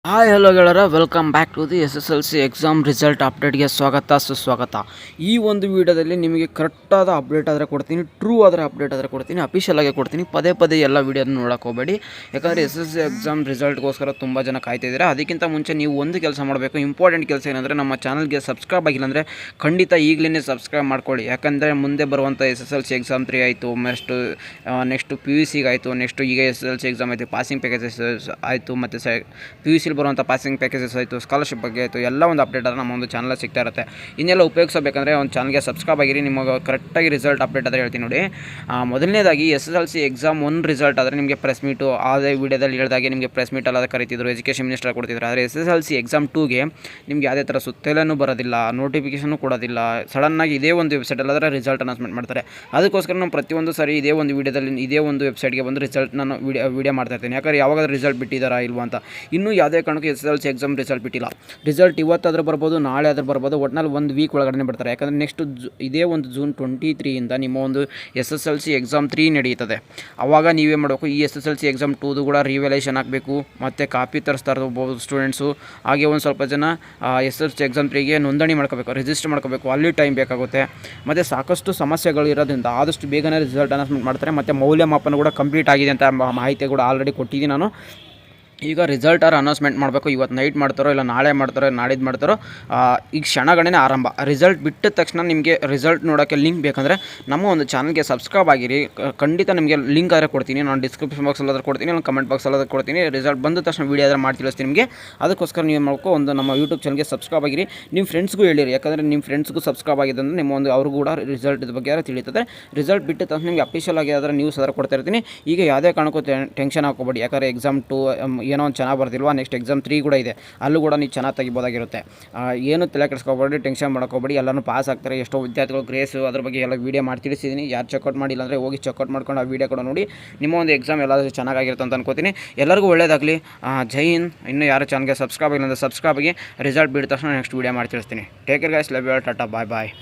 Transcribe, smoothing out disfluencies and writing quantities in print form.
Hi hello ಗೆಳರ, welcome back to the SSLC exam result ಅಪ್ಡೇಟ್ಗೆ ಸ್ವಾಗತ ಸುಸ್ವಾಗತ. ಈ ಒಂದು ವಿಡಿಯೋದಲ್ಲಿ ನಿಮಗೆ ಕರೆಕ್ಟಾದ ಅಪ್ಡೇಟ್ ಆದರೆ ಕೊಡ್ತೀನಿ, ಟ್ರೂ ಆದರೆ ಅಪ್ಡೇಟ್ ಆದರೆ ಕೊಡ್ತೀನಿ, ಅಫಿಷಿಯಲ್ ಆಗಿ ಕೊಡ್ತೀನಿ. ಪದೇ ಪದೇ ಎಲ್ಲ ವೀಡಿಯೋನ ನೋಡೋಕೆ ಹೋಗಬೇಡಿ, ಯಾಕಂದರೆ SSLC ಎಕ್ಸಾಮ್ ರಿಸಲ್ಟ್ಗೋಸ್ಕರ ತುಂಬ ಜನ ಕಾಯ್ತಿದ್ದೀರಾ. ಅದಕ್ಕಿಂತ ಮುಂಚೆ ನೀವು ಒಂದು ಕೆಲಸ ಮಾಡಬೇಕು, ಇಂಪಾರ್ಟೆಂಟ್ ಕೆಲಸ ಏನಂದರೆ ನಮ್ಮ ಚಾನಲ್ಗೆ ಸಬ್ಸ್ಕ್ರೈಬ್ ಆಗಿಲ್ಲ ಅಂದರೆ ಖಂಡಿತ ಈಗಲೇ ಸಬ್ಸ್ಕ್ರೈಬ್ ಮಾಡ್ಕೊಳ್ಳಿ. ಯಾಕಂದರೆ ಮುಂದೆ ಬರುವಂಥ SSLC ಎಕ್ಸಾಮ್ 3 ಆಯಿತು, ನೆಕ್ಸ್ಟು PUC ಆಯಿತು, ನೆಕ್ಸ್ಟು ಈಗ SSLC ಎಕ್ಸಾಮ್ ಆಯಿತು, ಪಾಸಿಂಗ್ ಪ್ಯಾಕೇಜಸ್ ಆಯಿತು, ಮತ್ತು PUC ಬರುವಂಥ ಪಾಸಿಂಗ್ ಪ್ಯಾಕೇಜಸ್ ಆಯಿತು, ಸ್ಕಾಲರ್ಶಿಪ್ ಬಗ್ಗೆ ಆಯಿತು, ಎಲ್ಲ ಒಂದು ಅಪ್ಡೇಟ್ ಆದರೆ ನಮ್ಮ ಒಂದು ಚಾನಲ್ ಸಿಗ್ತಾ ಇರುತ್ತೆ. ಇನ್ನೆಲ್ಲ ಉಪಯೋಗಿಸಬೇಕಂದ್ರೆ ಒಂದು ಚಾನಲ್ಗೆ ಸಬ್ಸ್ಕ್ರೈಬ್ ಆಗಿರಿ. ನಿಮಗೆ ಕರೆಕ್ಟಾಗಿ ರಿಸಲ್ಟ್ ಅಪ್ಡೇಟ್ ಆದರೆ ಹೇಳ್ತೀನಿ ನೋಡಿ. ಮೊದಲನೇದಾಗಿ SSLC ಎಕ್ಸಾಮ್ 1 ರಿಸಲ್ಟ್ ಆದರೆ ನಿಮಗೆ ಪ್ರೆಸ್ ಮೀಟು ಅದೇ ವೀಡಿಯೋದಲ್ಲಿ ಹೇಳಿದಾಗೆ ನಿಮಗೆ ಪ್ರೆಸ್ ಮೀಟ್ ಅಲ್ಲ ಕರೀತಿದ್ರು, ಎಜುಕೇಷನ್ ಮಿನಿಸ್ಟರ್ ಕೊಡ್ತಿದ್ರು. ಆದರೆ SSLC ಎಕ್ಸಾಮ್ 2ಗೆ ನಿಮಗೆ ಯಾವುದೇ ಥರ ಸುತ್ತೇಲೂ ಬರೋದಿಲ್ಲ, ನೋಟಿಫಿಕೇಷನು ಕೊಡೋದಿಲ್ಲ. ಸಡನ್ನಾಗಿ ಇದೇ ಒಂದು ವೆಬ್ಸೈಟಲ್ಲಾದರೆ ರಿಸಲ್ಟ್ ಅನೌನ್ಸ್ಮೆಂಟ್ ಮಾಡ್ತಾರೆ. ಅದಕ್ಕೋಸ್ಕರ ನಾನು ಪ್ರತಿಯೊಂದು ಸಾರಿ ಇದೇ ಒಂದು ವೀಡಿಯೋದಲ್ಲಿ ಇದೇ ಒಂದು ವೆಬ್ಸೈಟ್ಗೆ ಬಂದು ರಿಸಲ್ಟ್ ನಾನು ವೀಡಿಯೋ ಮಾಡ್ತಾಯಿರ್ತೀನಿ. ಯಾಕಂದರೆ ಯಾವಾಗಾದ್ರೂ ರಿಸಲ್ಟ್ ಬಿಟ್ಟಿದ್ದಾರಾ ಇಲ್ವಾ ಅಂತ. ಇನ್ನೂ ಯಾವುದೇ ಕಾರಣಕ್ಕೂ SSLC ಎಕ್ಸಾಮ್ ರಿಸಲ್ಟ್ ಬಿಟ್ಟಿಲ್ಲ. ರಿಸಲ್ಟ್ ಇವತ್ತಾದರೂ ಬರ್ಬೋದು, ನಾಳೆ ಆದರೂ ಬರ್ಬೋದು, ಒಟ್ಟಿನಲ್ಲಿ 1 ವೀಕ್ ಒಳಗಡೆ ಬರ್ತಾರೆ. ಯಾಕಂದರೆ ನೆಕ್ಸ್ಟ್ ಇದೇ ಒಂದು ಜೂನ್ 23 ನಿಮ್ಮ ಒಂದು SSLC ಎಕ್ಸಾಮ್ 3 ನಡೆಯುತ್ತದೆ. ಆವಾಗ ನೀವೇ ಮಾಡಬೇಕು, ಈ SSLC ಎಕ್ಸಾಮ್ 2 ಕೂಡ ರಿವ್ಯಾಲ್ಯೂಯೇಷನ್ ಹಾಕಬೇಕು, ಮತ್ತು ಕಾಪಿ ತರಿಸ್ತಾ ಇರ್ಬೋದು ಸ್ಟೂಡೆಂಟ್ಸು. ಹಾಗೆ ಒಂದು ಸ್ವಲ್ಪ ಜನ SSLC ಎಕ್ಸಾಮ್ 3ಗೆ ನೋಂದಣಿ ಮಾಡ್ಕೋಬೇಕು, ರಿಜಿಸ್ಟರ್ ಮಾಡ್ಕೋಬೇಕು, ಅಲ್ಲಿ ಟೈಮ್ ಬೇಕಾಗುತ್ತೆ. ಮತ್ತು ಸಾಕಷ್ಟು ಸಮಸ್ಯೆಗಳು ಇರೋದ್ರಿಂದ ಆದಷ್ಟು ಬೇಗನೆ ರಿಸಲ್ಟ್ ಅನೌನ್ಸ್ಮೆಂಟ್ ಮಾಡ್ತಾರೆ. ಮತ್ತು ಮೌಲ್ಯಮಾಪನ ಕೂಡ ಕಂಪ್ಲೀಟ್ ಆಗಿದೆ ಅಂತ ಮಾಹಿತಿ ಕೂಡ ಆಲ್ರೆಡಿ ಕೊಟ್ಟಿದ್ದೀನಿ ನಾನು. ಈಗ ರಿಸಲ್ಟ್ ಅನೌನ್ಸ್ಮೆಂಟ್ ಮಾಡಬೇಕು. ಇವತ್ತು ನೈಟ್ ಮಾಡ್ತಾರೋ ಇಲ್ಲ ನಾಳೆ ಮಾಡ್ತಾರೋ ನಾಡಿದ್ದು ಮಾಡ್ತಾರೋ, ಈಗ ಕ್ಷಣಗಣನೆ ಆರಂಭ. ರಿಸಲ್ಟ್ ಬಿಟ್ಟ ತಕ್ಷಣ ನಿಮಗೆ ರಿಸಲ್ಟ್ ನೋಡೋಕ್ಕೆ ಲಿಂಕ್ ಬೇಕಂದರೆ ನಮ್ಮ ಒಂದು ಚಾನಲ್ಗೆ ಸಬ್ಸ್ಕ್ರೈಬ್ ಆಗಿರಿ. ಖಂಡಿತ ನಿಮಗೆ ಲಿಂಕ್ ಆದರೆ ಕೊಡ್ತೀನಿ, ನಾನು ಡಿಸ್ಕ್ರಿಪ್ಷನ್ ಬಾಕ್ಸಲ್ಲಾದರೂ ಕೊಡ್ತೀನಿ, ನಾನು ಕಮೆಂಟ್ ಬಾಕ್ಸಲ್ಲಾದರೂ ಕೊಡ್ತೀನಿ. ರಿಸಲ್ಟ್ ಬಂದ ತಕ್ಷಣ ವೀಡಿಯೋ ಆದರೆ ಮಾಡಿ ತಿಳಿಸ್ತೀನಿ ನಿಮಗೆ. ಅದಕ್ಕೋಸ್ಕರ ನೀವು ಮಾಡ್ಕೊ ಒಂದು ನಮ್ಮ ಯೂಟ್ಯೂಬ್ ಚಾನಲ್ಗೆ ಸಬ್ಸ್ಕ್ರೈಬ್ ಆಗಿರಿ. ನಿಮ್ಮ ಫ್ರೆಂಡ್ಸ್ಗೂ ಹೇಳಿರಿ, ಯಾಕಂದರೆ ನಿಮ್ಮ ಫ್ರೆಂಡ್ಸ್ಗೂ ಸಬ್ಸ್ಕ್ರೈಬ್ ಆಗಿದೆ ಅಂದರೆ ನಿಮ್ಮ ಒಂದು ಅವ್ರಿಗೂ ಕೂಡ ರಿಸಲ್ಟ್ ಬಗ್ಗೆ ಯಾರು ತಿಳಿತದೆ. ರಿಸಲ್ಟ್ ಬಿಟ್ಟ ತಕ್ಷಣ ನಿಮಗೆ ಅಫಿಷಿಯಲ್ ಆಗಿ ಅದರ ನ್ಯೂಸ್ ಅದರ ಕೊಡ್ತಾ ಇರ್ತೀನಿ. ಈಗ ಯಾವುದೇ ಕಾರಣಕ್ಕೂ ಟೆನ್ಷನ್ ಹಾಕೋಬೇಡಿ, ಯಾಕಂದರೆ ಎಕ್ಸಾಮ್ 2 ಏನೋ ಒಂದು ಚೆನ್ನಾಗಿ ಬರ್ತಿಲ್ವಾ, ನೆಕ್ಸ್ಟ್ ಎಕ್ಸಾಮ್ 3 ಕೂಡ ಇದೆ, ಅಲ್ಲೂ ಕೂಡ ನೀವು ಚೆನ್ನಾಗಿ ತೆಗಿಬೋದಾಗಿರುತ್ತೆ. ಏನು ತಲೆ ಕೆಡಿಸ್ಕೋಬೇಡಿ, ಟೆನ್ಷನ್ ಮಾಡ್ಕೋಬೇಡಿ, ಎಲ್ಲರೂ ಪಾಸ್ ಆಗ್ತಾರೆ. ಎಷ್ಟೋ ವಿದ್ಯಾರ್ಥಿಗಳು ಗ್ರೇಸು ಅದ್ರ ಬಗ್ಗೆ ಎಲ್ಲ ವೀಡಿಯೋ ಮಾಡಿ ತಿಳಿಸಿದ್ದೀನಿ. ಯಾರು ಚೆಕ್ಔಟ್ ಮಾಡಿಲ್ಲ ಅಂದರೆ ಹೋಗಿ ಚೆಕ್ಔಟ್ ಮಾಡ್ಕೊಂಡು ಆ ವೀಡಿಯೋ ಕೂಡ ನೋಡಿ. ನಿಮ್ಮ ಒಂದು ಎಕ್ಸಾಮ್ ಎಲ್ಲಾದರೂ ಚೆನ್ನಾಗಿರುತ್ತೆ ಅಂತ ಅನ್ಕೋತೀನಿ. ಎಲ್ಲರಿಗೂ ಒಳ್ಳೆಯದಾಗಲಿ. ಜೈ ಹಿಂದ್. ಇನ್ನೂ ಯಾರು ಚಾನಲ್ಗೆ ಸಬ್ಸ್ಕ್ರೈಬ್ ಆಗಿಲ್ಲ ಅಂದರೆ ಸಬ್ಸ್ಕ್ರೈಬ್ ಆಗಿ. ರಿಸಲ್ಟ್ ಬಿಟ್ಟ ತಕ್ಷಣ ನೆಕ್ಸ್ಟ್ ವೀಡಿಯೋ ಮಾಡಿ ತಿಳಿಸ್ತೀನಿ. Take care guys, love you all, tata, bye bye.